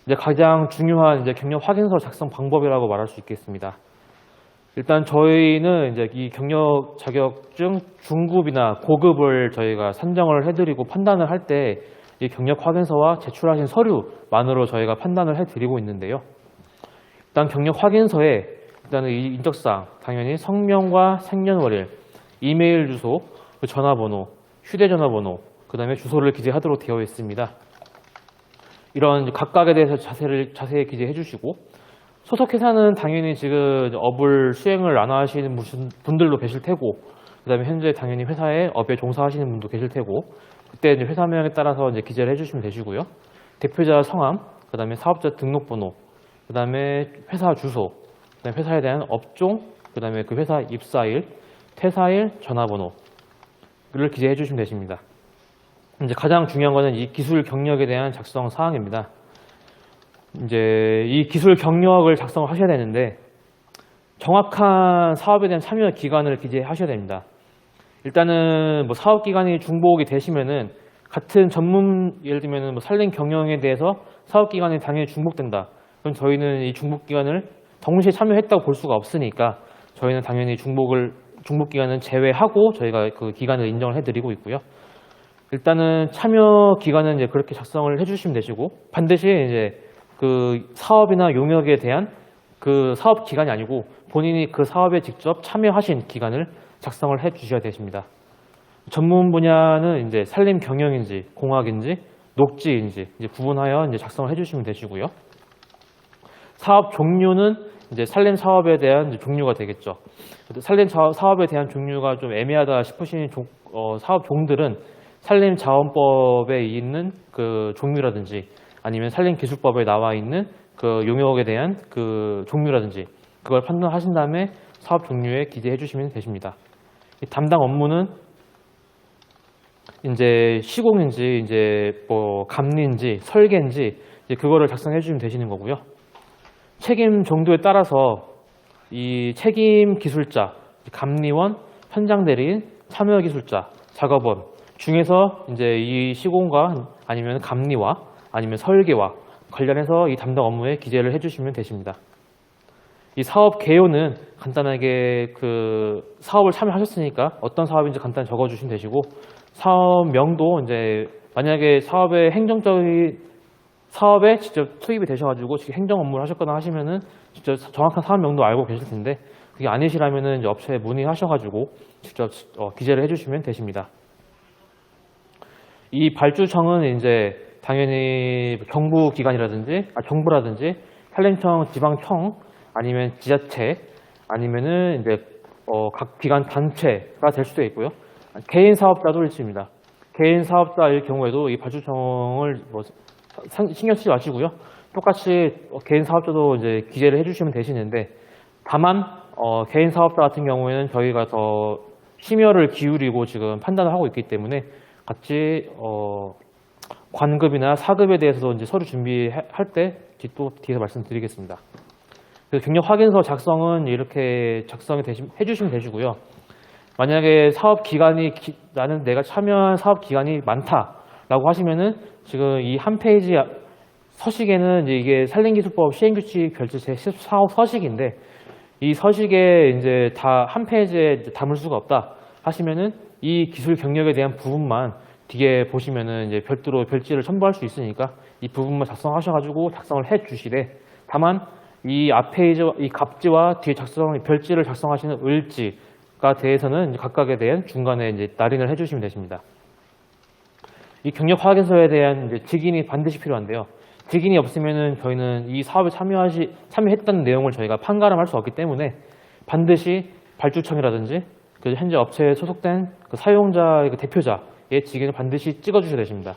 이제 가장 중요한 이제 경력 확인서 작성 방법이라고 말할 수 있겠습니다. 일단 저희는 이제 이 경력 자격증 중급이나 고급을 저희가 산정을 해드리고 판단을 할 때 이 경력 확인서와 제출하신 서류만으로 저희가 판단을 해드리고 있는데요. 일단 경력 확인서에 일단은 이 인적사항, 당연히 성명과 생년월일, 이메일 주소, 전화번호, 휴대전화번호, 그 다음에 주소를 기재하도록 되어 있습니다. 이런 각각에 대해서 자세히 기재해 주시고, 소속 회사는 당연히 지금 업을 수행을 안 하시는 분들도 계실 테고, 그 다음에 현재 당연히 회사에 업에 종사하시는 분도 계실 테고, 그때 이제 회사명에 따라서 이제 기재를 해주시면 되시고요. 대표자 성함, 그 다음에 사업자 등록번호, 그 다음에 회사 주소, 그 다음에 회사에 대한 업종, 그 다음에 그 회사 입사일, 퇴사일, 전화번호를 기재해 주시면 되십니다. 이제 가장 중요한 거는 이 기술 경력에 대한 작성 사항입니다. 이제 이 기술 경력을 작성을 하셔야 되는데 정확한 사업에 대한 참여 기간을 기재하셔야 됩니다. 일단은 뭐 사업 기간이 중복이 되시면은 같은 전문, 예를 들면 뭐 산림 경영에 대해서 사업 기간이 당연히 중복된다. 그럼 저희는 이 중복 기간을 동시에 참여했다고 볼 수가 없으니까 저희는 당연히 중복 기간은 제외하고 저희가 그 기간을 인정을 해드리고 있고요. 일단은 참여 기간은 이제 그렇게 작성을 해주시면 되시고, 반드시 이제 그 사업이나 용역에 대한 그 사업 기간이 아니고 본인이 그 사업에 직접 참여하신 기간을 작성을 해 주셔야 되십니다. 전문 분야는 이제 산림 경영인지 공학인지 녹지인지 이제 구분하여 이제 작성을 해 주시면 되시고요. 사업 종류는 이제 산림 사업에 대한 이제 종류가 되겠죠. 산림 사업에 대한 종류가 좀 애매하다 싶으신 사업 종들은 산림자원법에 있는 그 종류라든지 아니면 산림기술법에 나와 있는 그 용역에 대한 그 종류라든지 그걸 판단하신 다음에 사업 종류에 기재해 주시면 되십니다. 담당 업무는 이제 시공인지 이제 뭐 감리인지 설계인지 이제 그거를 작성해 주시면 되시는 거고요. 책임 정도에 따라서 이 책임 기술자, 감리원, 현장 대리인, 참여 기술자, 작업원 중에서 이제 이 시공과 아니면 감리와 아니면 설계와 관련해서 이 담당 업무에 기재를 해주시면 되십니다. 이 사업 개요는 간단하게 그 사업을 참여하셨으니까 어떤 사업인지 간단히 적어주시면 되시고, 사업명도 이제 만약에 사업에 직접 투입이 되셔가지고 행정 업무를 하셨거나 하시면은 직접 정확한 사업명도 알고 계실 텐데 그게 아니시라면은 이제 업체에 문의하셔가지고 직접 기재를 해주시면 되십니다. 이 발주청은 이제 당연히 정부라든지 산림청, 지방청 아니면 지자체 아니면은 이제 각 기관 단체가 될 수도 있고요. 개인 사업자도 있습니다. 개인 사업자일 경우에도 이 발주청을 뭐 신경 쓰지 마시고요. 똑같이 개인 사업자도 이제 기재를 해주시면 되시는데, 다만 개인 사업자 같은 경우에는 저희가 더 심혈을 기울이고 지금 판단을 하고 있기 때문에 같이 관급이나 사급에 대해서도 이제 서류 준비할 때 또 뒤에서 말씀드리겠습니다. 그래서 경력 확인서 작성은 이렇게 해주시면 되시고요. 만약에 사업 기간이 나는 내가 참여한 사업 기간이 많다라고 하시면은 지금 이 한 페이지 서식에는 이제 이게 산림기술법 시행규칙 결제 제14호 서식인데 이 서식에 이제 다 한 페이지에 담을 수가 없다 하시면은 이 기술 경력에 대한 부분만 뒤에 보시면은 이제 별도로 별지를 첨부할 수 있으니까 이 부분만 작성하셔가지고 작성을 해 주시되, 다만 이 앞페이지 이 갑지와 뒤에 별지를 작성하시는 을지가 대해서는 이제 각각에 대한 중간에 이제 날인을 해주시면 되십니다. 이 경력 확인서에 대한 이제 직인이 반드시 필요한데요. 직인이 없으면은 저희는 이 사업에 참여했다는 내용을 저희가 판가름할 수 없기 때문에 반드시 발주청이라든지 그 현재 업체에 소속된 그 사용자의 그 대표자의 직인을 반드시 찍어주셔야 되십니다.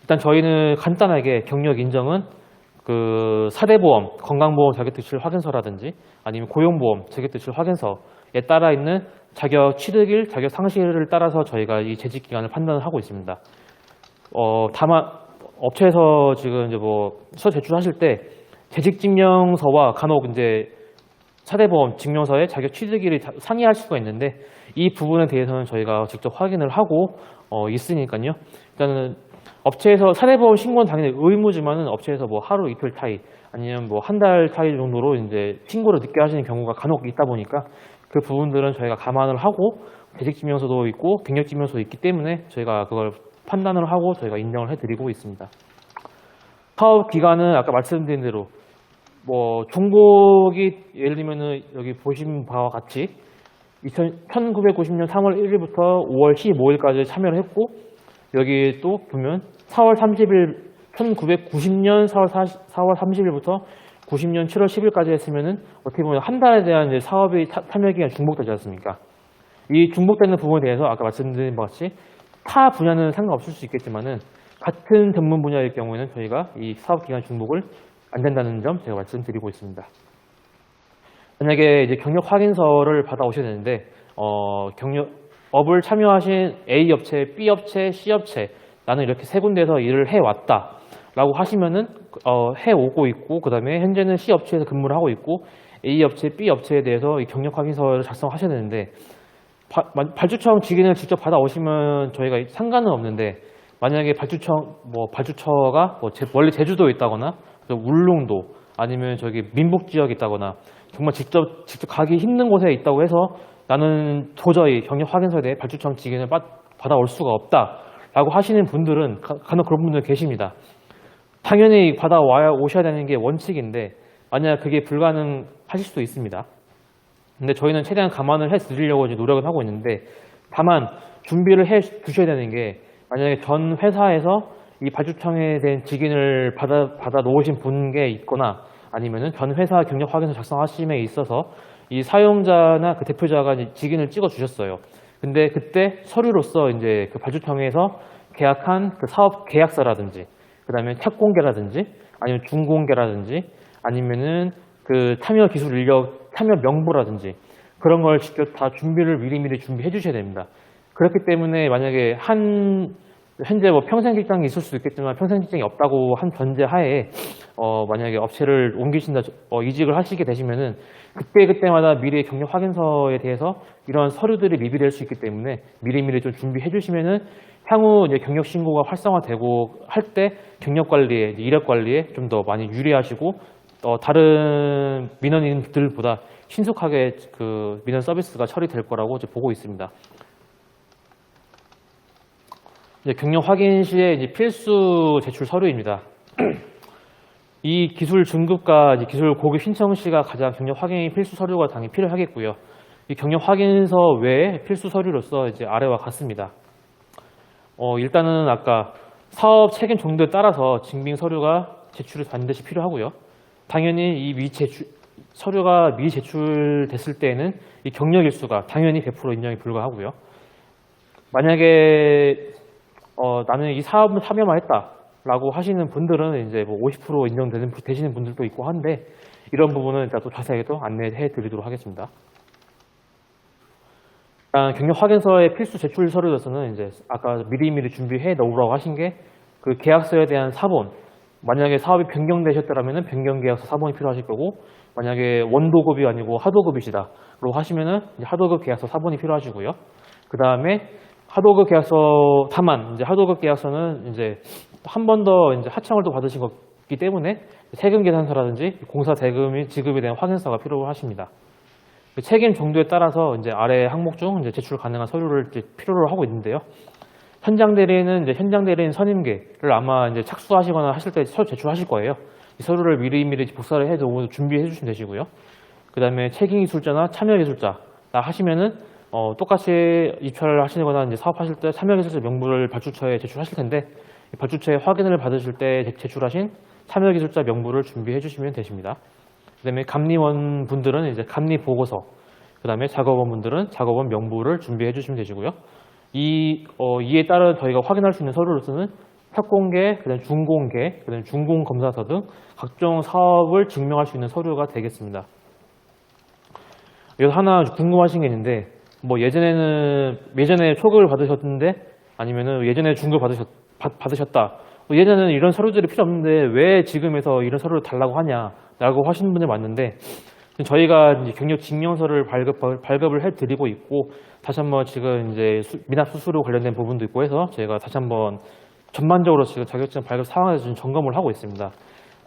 일단 저희는 간단하게 경력 인정은 그 사대보험, 건강보험 자격대출 확인서라든지 아니면 고용보험 자격대출 확인서에 따라 있는 자격 취득일, 자격 상실을 따라서 저희가 이 재직 기간을 판단을 하고 있습니다. 다만 업체에서 지금 이제 뭐 서 제출하실 때 재직 증명서와 간혹 이제 사대보험 증명서의 자격 취득일을 상이할 수가 있는데 이 부분에 대해서는 저희가 직접 확인을 하고 있으니까요. 일단은 업체에서 사례보험 신고는 당연히 의무지만은 업체에서 뭐 하루 이틀 차이 아니면 뭐 한 달 차이 정도로 이제 신고를 늦게 하시는 경우가 간혹 있다 보니까 그 부분들은 저희가 감안을 하고 재직지명서도 있고 경력지명서도 있기 때문에 저희가 그걸 판단을 하고 저희가 인정을 해드리고 있습니다. 사업 기간은 아까 말씀드린 대로 뭐 종목이 예를 들면은 여기 보신 바와 같이 1990년 3월 1일부터 5월 15일까지 참여를 했고 여기 또 보면 4월 30일 1990년 4월 30일부터 90년 7월 10일까지 했으면은 어떻게 보면 한 달에 대한 이제 사업의 참여 기간이 중복되지 않습니까? 이 중복되는 부분에 대해서 아까 말씀드린 것 같이 타 분야는 상관없을 수 있겠지만은 같은 전문 분야일 경우에는 저희가 이 사업 기간 중복을 안 된다는 점 제가 말씀드리고 있습니다. 만약에 이제 경력 확인서를 받아오셔야 되는데 업을 참여하신 A 업체, B 업체, C 업체 나는 이렇게 세 군데에서 일을 해왔다 라고 하시면은 해오고 있고 그 다음에 현재는 C 업체에서 근무를 하고 있고 A 업체, B 업체에 대해서 이 경력 확인서를 작성하셔야 되는데 발주처 직인을 직접 받아오시면 저희가 상관은 없는데 만약에 발주처가 원래 제주도에 있다거나 울릉도 아니면 저기 민북 지역에 있다거나 정말 직접 가기 힘든 곳에 있다고 해서 나는 도저히 경력 확인서에 대해 발주처 직인을 받아올 수가 없다라고 하시는 분들은 간혹 그런 분들 계십니다. 당연히 오셔야 되는 게 원칙인데 만약 그게 불가능하실 수도 있습니다. 근데 저희는 최대한 감안을 해 드리려고 이제 노력을 하고 있는데 다만 준비를 해 두셔야 되는 게 만약에 전 회사에서 이 발주청에 대한 직인을 받아 놓으신 분께 있거나 아니면은 전 회사 경력 확인서 작성하심에 있어서 이 사용자나 그 대표자가 직인을 찍어 주셨어요. 근데 그때 서류로서 이제 그 발주청에서 계약한 그 사업 계약서라든지 그다음에 착공계라든지 아니면 준공계라든지 아니면은 그 참여 기술 인력 참여 명부라든지 그런 걸 직접 다 준비를 미리미리 준비해 주셔야 됩니다. 그렇기 때문에 만약에 현재 뭐 평생 직장이 있을 수도 있겠지만 평생 직장이 없다고 한 전제 하에 만약에 업체를 옮기신다 이직을 하시게 되시면은 그때마다 미리 경력 확인서에 대해서 이런 서류들이 미비될 수 있기 때문에 미리미리 좀 준비해 주시면은 향후 이제 경력 신고가 활성화되고 할 때 경력 관리에 이력 관리에 좀 더 많이 유리하시고 다른 민원인들보다 신속하게 그 민원 서비스가 처리될 거라고 이제 보고 있습니다. 이제 경력 확인 시에 이제 필수 제출 서류입니다. 이 기술 중급과 이제 기술 고급 신청 시가 가장 경력 확인이 필수 서류가 당연히 필요하겠고요. 이 경력 확인서 외에 필수 서류로서 이제 아래와 같습니다. 일단은 아까 사업 책임 정도에 따라서 증빙 서류가 제출이 반드시 필요하고요. 당연히 이 서류가 미제출됐을 때에는 이 경력 일수가 당연히 100% 인정이 불가하고요. 만약에 나는 이 사업을 참여만 했다라고 하시는 분들은 이제 뭐 50% 인정되시는 분들도 있고 한데 이런 부분은 또 자세하게 또 안내해 드리도록 하겠습니다. 일단 경력 확인서의 필수 제출 서류로서는 이제 아까 미리미리 준비해 놓으라고 하신 게 그 계약서에 대한 사본, 만약에 사업이 변경되셨더라면 변경 계약서 사본이 필요하실 거고 만약에 원도급이 아니고 하도급이시다라고 하시면은 이제 하도급 계약서 사본이 필요하시고요. 그 다음에 하도급 계약서 다만 이제 하도급 계약서는 이제 한 번 더 이제 하청을 또 받으신 거기 때문에 세금 계산서라든지 공사 대금이 지급에 대한 확인서가 필요하십니다. 책임 정도에 따라서 이제 아래 항목 중 이제 제출 가능한 서류를 이제 필요로 하고 있는데요. 현장 대리는 이제 현장 대리인 선임계를 아마 이제 착수하시거나 하실 때 서류 제출하실 거예요. 이 서류를 미리미리 복사를 해서 준비해 주시면 되시고요. 그 다음에 책임 기술자나 참여 기술자 하시면은 똑같이 입찰을 하시거나 이제 사업하실 때 참여 기술자 명부를 발주처에 제출하실 텐데 발주처에 확인을 받으실 때 제출하신 참여 기술자 명부를 준비해 주시면 되십니다. 그 다음에 감리원 분들은 이제 감리 보고서, 그 다음에 작업원 분들은 작업원 명부를 준비해 주시면 되시고요. 이에 따라 저희가 확인할 수 있는 서류로서는 착공계, 그 다음에 준공계, 그 다음에 준공검사서 등 각종 사업을 증명할 수 있는 서류가 되겠습니다. 여기서 하나 궁금하신 게 있는데, 뭐 예전에 초급을 받으셨는데, 아니면은 예전에 중급 받으셨다. 예전에는 이런 서류들이 필요 없는데 왜 지금에서 이런 서류를 달라고 하냐라고 하시는 분들 많은데, 저희가 이제 경력 증명서를 발급을 해드리고 있고 다시 한번 지금 이제 미납 수수료 관련된 부분도 있고 해서 저희가 다시 한번 전반적으로 지금 자격증 발급 상황에 대해서 좀 점검을 하고 있습니다.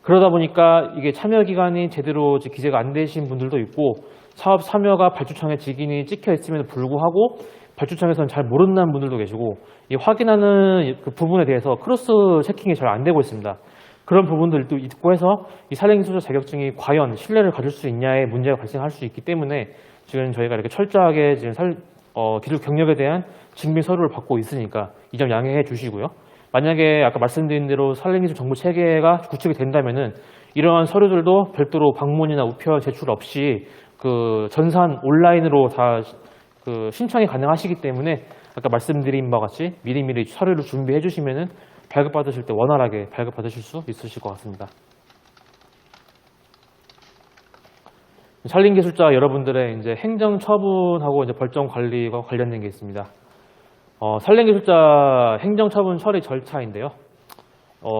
그러다 보니까 이게 참여 기간이 제대로 기재가 안 되신 분들도 있고 사업 참여가 발주청에 직인이 찍혀 있음에도 불구하고 발주청에서는 잘 모른다는 분들도 계시고 이 확인하는 그 부분에 대해서 크로스 체킹이 잘 안 되고 있습니다. 그런 부분들도 있고 해서 이 산림기술자 자격증이 과연 신뢰를 가질 수 있냐의 문제가 발생할 수 있기 때문에 지금 저희가 이렇게 철저하게 지금 기술 경력에 대한 증빙 서류를 받고 있으니까 이 점 양해해 주시고요. 만약에 아까 말씀드린 대로 산림기술 정보 체계가 구축이 된다면은 이러한 서류들도 별도로 방문이나 우표 제출 없이 그 전산 온라인으로 다 그 신청이 가능하시기 때문에 아까 말씀드린 바와 같이 미리미리 서류를 준비해 주시면은 발급받으실 때 원활하게 발급받으실 수 있으실 것 같습니다. 산림기술자 여러분들의 이제 행정처분하고 이제 벌점 관리와 관련된 게 있습니다. 산림기술자 행정처분 처리 절차인데요.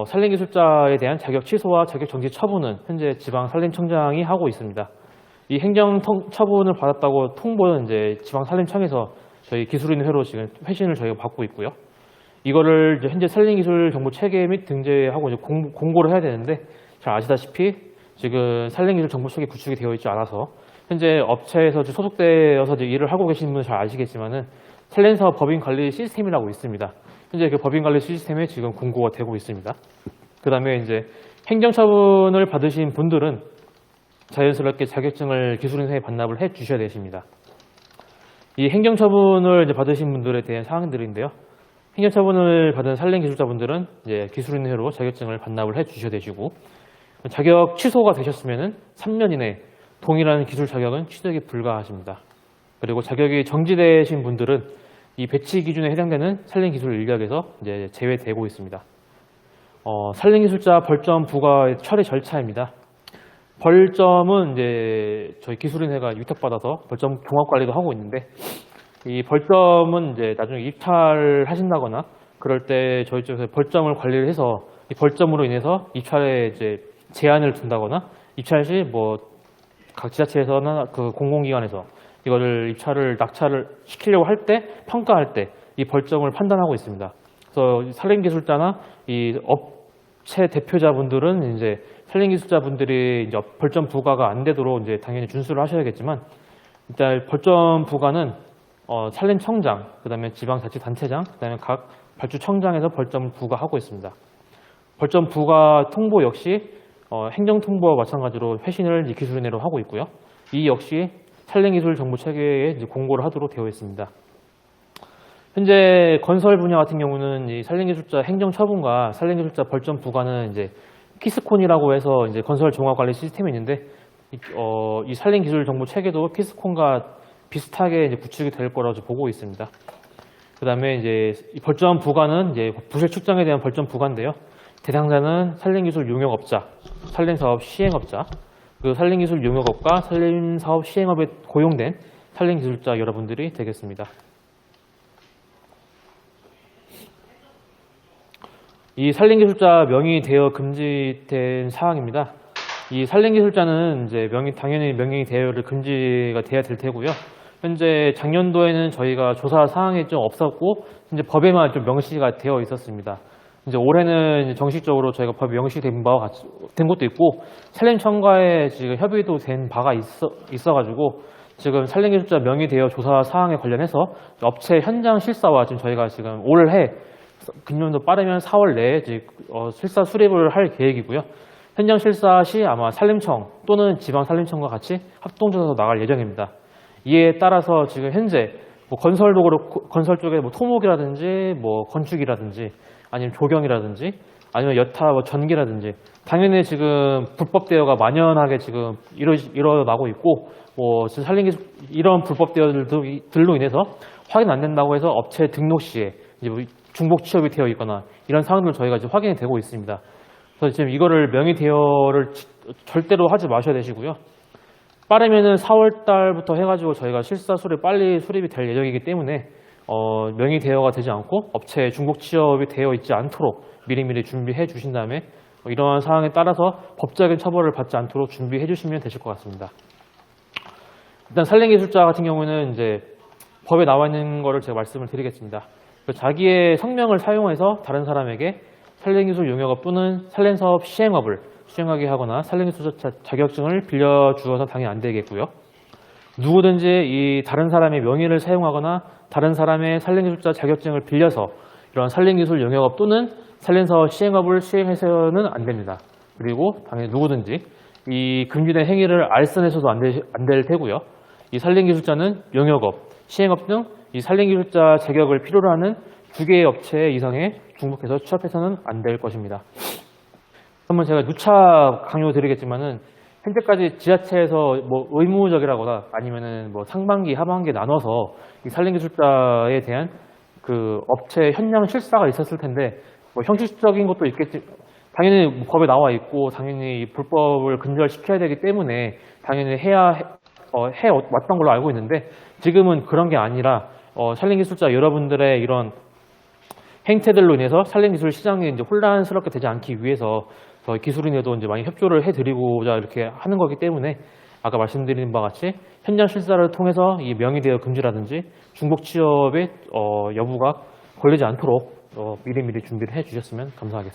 산림기술자에 대한 자격 취소와 자격 정지 처분은 현재 지방산림청장이 하고 있습니다. 이 행정처분을 받았다고 통보는 이제 지방산림청에서 저희 기술인회로 지금 회신을 저희가 받고 있고요. 이거를 이제 현재 산림기술 정보 체계 및 등재하고 이제 공고를 해야 되는데 잘 아시다시피 지금 산림기술 정보 체계 구축이 되어 있지 않아서 현재 업체에서 소속되어서 일을 하고 계신 분은 잘 아시겠지만은 산림사업 법인관리 시스템이라고 있습니다. 현재 그 법인관리 시스템에 지금 공고가 되고 있습니다. 그 다음에 이제 행정처분을 받으신 분들은 자연스럽게 자격증을 기술인회에 반납을 해 주셔야 되십니다. 이 행정처분을 이제 받으신 분들에 대한 사항들인데요. 행정처분을 받은 산림기술자분들은 이제 기술인회로 자격증을 반납을 해 주셔야 되시고 자격 취소가 되셨으면은 3년 이내 동일한 기술 자격은 취득이 불가하십니다. 그리고 자격이 정지되신 분들은 이 배치 기준에 해당되는 산림기술 인력에서 이제 제외되고 있습니다. 산림기술자 벌점 부과 처리 절차입니다. 벌점은 이제 저희 기술인회가 위탁받아서 벌점 종합 관리도 하고 있는데 이 벌점은 이제 나중에 입찰하신다거나 그럴 때 저희 쪽에서 벌점을 관리를 해서 이 벌점으로 인해서 입찰에 이제 제한을 둔다거나 입찰 시 뭐 각 지자체에서나 그 공공기관에서 이거를 입찰을 낙찰을 시키려고 할 때 평가할 때 이 벌점을 판단하고 있습니다. 그래서 산림기술자나 이 업체 대표자분들은 이제 산림기술자분들이 이제 벌점 부과가 안 되도록 이제 당연히 준수를 하셔야겠지만 일단 벌점 부과는 산림청장, 그다음에 지방자치단체장, 그다음에 각 발주청장에서 벌점 부과하고 있습니다. 벌점 부과 통보 역시 행정통보와 마찬가지로 회신을 기술인회로 하고 있고요. 이 역시 산림기술 정보 체계에 이제 공고를 하도록 되어 있습니다. 현재 건설 분야 같은 경우는 이 산림기술자 행정처분과 산림기술자 벌점 부과는 이제 키스콘이라고 해서 이제 건설 종합관리 시스템이 있는데 이 산림기술 정보 체계도 키스콘과 비슷하게 이제 구축이 될 거라고 보고 있습니다. 그다음에 이제 이 벌점 부과는 이제 부실 출장에 대한 벌점 부과인데요. 대상자는 산림기술 용역업자, 산림사업 시행업자, 그 산림기술 용역업과 산림사업 시행업에 고용된 산림기술자 여러분들이 되겠습니다. 이 산림기술자 명의 대여 금지된 사항입니다. 이 산림기술자는 이제 당연히 명의 대여를 금지가 돼야 될 테고요. 현재 작년도에는 저희가 조사 사항이 좀 없었고 이제 법에만 좀 명시가 되어 있었습니다. 이제 올해는 이제 정식적으로 저희가 법에 명시된 바와 같이 된 것도 있고 산림청과에 지금 협의도 된 바가 있어가지고 지금 산림기술자 명의 대여 조사 사항에 관련해서 업체 현장 실사와 지금 저희가 지금 올해 금년도 빠르면 4월 내에 실사 수립을 할 계획이고요. 현장 실사 시 아마 산림청 또는 지방산림청과 같이 합동조사서 나갈 예정입니다. 이에 따라서 지금 현재 뭐 건설도 그렇고 건설 쪽에 뭐 토목이라든지 뭐 건축이라든지 아니면 조경이라든지 아니면 여타 뭐 전기라든지 당연히 지금 불법 대여가 만연하게 지금 일어나고 있고 뭐 산림기술 이런 불법 대여들로 인해서 확인 안 된다고 해서 업체 등록 시에 이제 뭐 중복 취업이 되어 있거나 이런 상황들 저희가 지금 확인이 되고 있습니다. 그래서 지금 이거를 명의 대여를 절대로 하지 마셔야 되시고요. 빠르면은 4월 달부터 해가지고 저희가 실사 수립 빨리 수립이 될 예정이기 때문에 명의 대여가 되지 않고 업체에 중복 취업이 되어 있지 않도록 미리미리 준비해 주신 다음에 이러한 사항에 따라서 법적인 처벌을 받지 않도록 준비해 주시면 되실 것 같습니다. 일단 산림기술자 같은 경우는 이제 법에 나와 있는 거를 제가 말씀을 드리겠습니다. 자기의 성명을 사용해서 다른 사람에게 산림기술 용역업 또는 산림사업 시행업을 수행하게 하거나 산림기술자 자격증을 빌려주어서 당연히 안 되겠고요. 누구든지 이 다른 사람의 명의를 사용하거나 다른 사람의 산림기술자 자격증을 빌려서 이런 산림기술 용역업 또는 산림사업 시행업을 수행해서는 안 됩니다. 그리고 당연히 누구든지 이 금지된 행위를 알선해서도 안 될 테고요. 이 산림기술자는 용역업, 시행업 등 이 산림기술자 자격을 필요로 하는 2개의 업체 이상에 중복해서 취업해서는 안 될 것입니다. 한번 제가 누차 강조드리겠지만은 현재까지 지자체에서 뭐 의무적이라거나 아니면은 뭐 상반기, 하반기 나눠서 이 산림기술자에 대한 그 업체 현장 실사가 있었을 텐데 뭐 형식적인 것도 있겠지. 당연히 법에 나와 있고 당연히 불법을 근절시켜야 되기 때문에 당연히 해왔던 걸로 알고 있는데 지금은 그런 게 아니라 산림기술자 여러분들의 이런 행태들로 인해서 산림기술 시장이 이제 혼란스럽게 되지 않기 위해서 저희 기술인에도 이제 많이 협조를 해드리고자 이렇게 하는 거기 때문에 아까 말씀드린 바와 같이 현장 실사를 통해서 이 명의대여 금지라든지 중복 취업의 여부가 걸리지 않도록 미리미리 준비를 해주셨으면 감사하겠습니다.